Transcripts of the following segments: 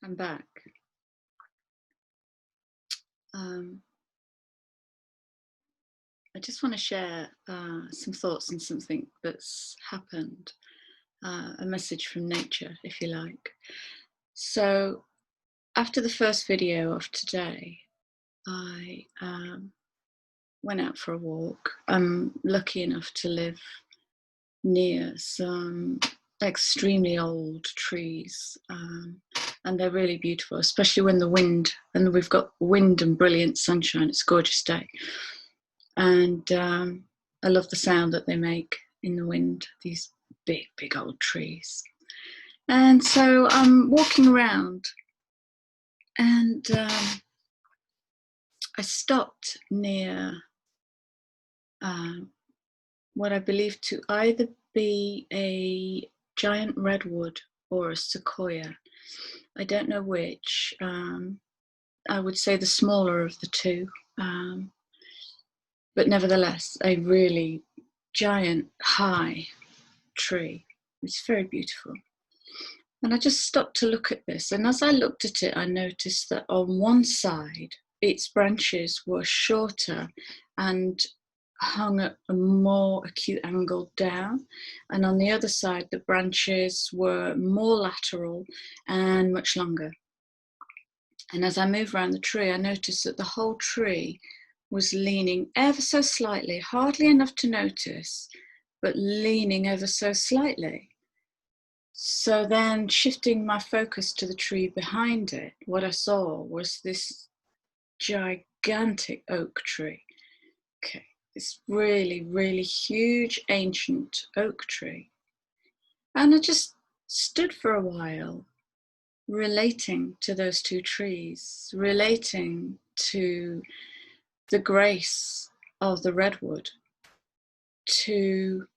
I'm back. I just want to share some thoughts on something that's happened, a message from nature, if you like. So after the first video of today, I went out for a walk. I'm lucky enough to live near some extremely old trees, and they're really beautiful, especially when the wind, and we've got wind and brilliant sunshine. It's a gorgeous day. And I love the sound that they make in the wind, these big, big old trees. And so I'm walking around, and I stopped near what I believe to either be a giant redwood or a sequoia. I don't know which. I would say the smaller of the two. But nevertheless, a really giant, high tree. It's very beautiful. And I just stopped to look at this. And as I looked at it, I noticed that on one side, its branches were shorter and hung at a more acute angle down. And on the other side, the branches were more lateral and much longer. And as I moved around the tree, I noticed that the whole tree was leaning ever so slightly, hardly enough to notice, but leaning ever so slightly. So then, shifting my focus to the tree behind it, what I saw was this gigantic oak tree. Okay, this really, really huge ancient oak tree. And I just stood for a while relating to those two trees, relating to the grace of the redwood, to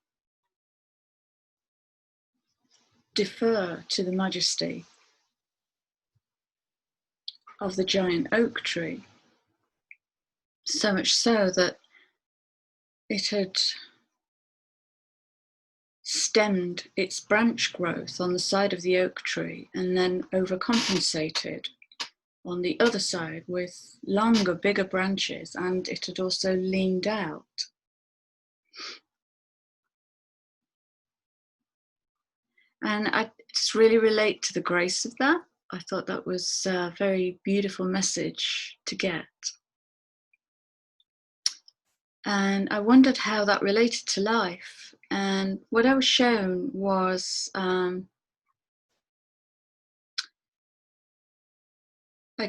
defer to the majesty of the giant oak tree. So much so that it had stemmed its branch growth on the side of the oak tree and then overcompensated on the other side with longer, bigger branches, and it had also leaned out. And I just really relate to the grace of that. I thought that was a very beautiful message to get. And I wondered how that related to life. And what I was shown was I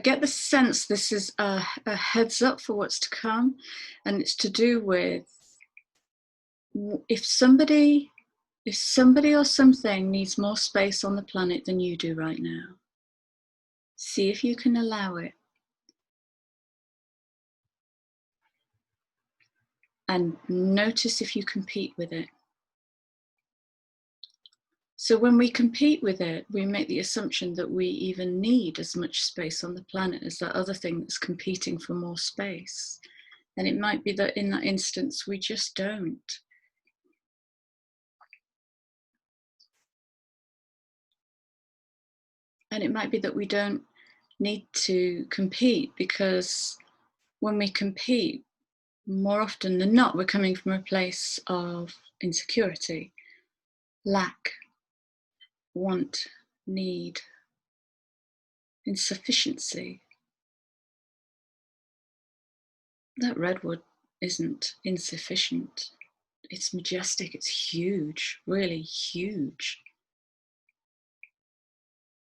get the sense this is a heads up for what's to come. And it's to do with if somebody or something needs more space on the planet than you do right now, see if you can allow it. And notice if you compete with it. So when we compete with it, we make the assumption that we even need as much space on the planet as that other thing that's competing for more space. And it might be that in that instance, we just don't. And it might be that we don't need to compete, because when we compete, more often than not, we're coming from a place of insecurity, lack, want, need, insufficiency. That redwood isn't insufficient. It's majestic, it's huge, really huge.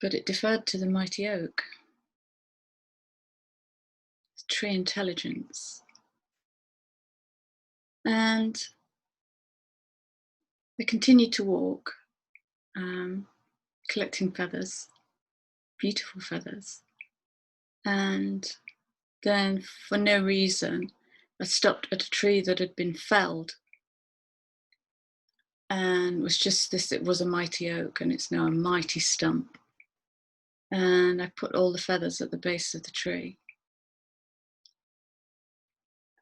But it deferred to the mighty oak. Tree intelligence. And I continued to walk, collecting feathers, beautiful feathers. And then, for no reason, I stopped at a tree that had been felled, and was just this, it was a mighty oak, and it's now a mighty stump. And I put all the feathers at the base of the tree.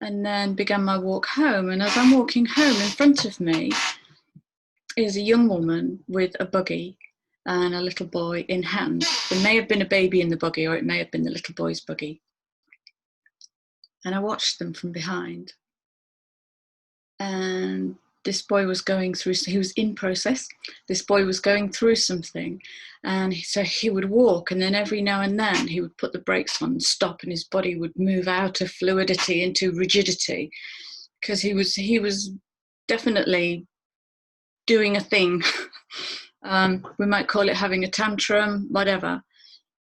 And then began my walk home. And as I'm walking home, in front of me is a young woman with a buggy, and a little boy in hand. There may have been a baby in the buggy, or it may have been the little boy's buggy. And I watched them from behind. And this boy was going through, he was in process. This boy was going through something. And so he would walk, and then every now and then he would put the brakes on and stop, and his body would move out of fluidity into rigidity, because he was definitely doing a thing. We might call it having a tantrum, whatever.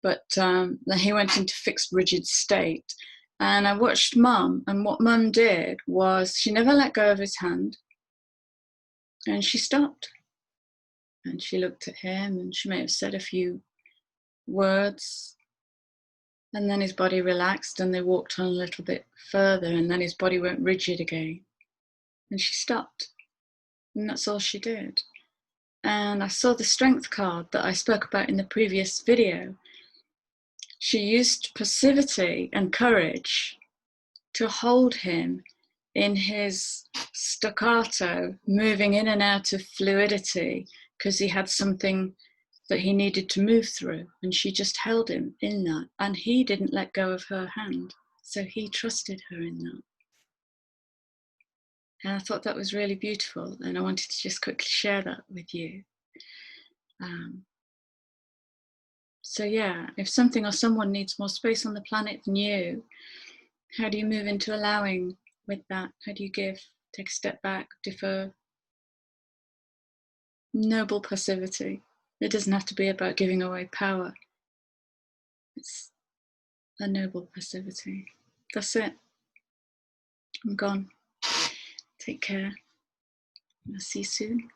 But then he went into fixed, rigid state. And I watched Mum, and what Mum did was she never let go of his hand, and she stopped. And she looked at him, and she may have said a few words, and then his body relaxed, and they walked on a little bit further, and then his body went rigid again. And she stopped, and that's all she did. And I saw the strength card that I spoke about in the previous video. She used passivity and courage to hold him in his staccato, moving in and out of fluidity, because he had something that he needed to move through. And she just held him in that. And he didn't let go of her hand. So he trusted her in that. And I thought that was really beautiful. And I wanted to just quickly share that with you. So yeah, if something or someone needs more space on the planet than you, how do you move into allowing with that? How do you give? Take a step back, defer. Noble passivity. It doesn't have to be about giving away power. It's a noble passivity. That's it. I'm gone. Take care. I'll see you soon.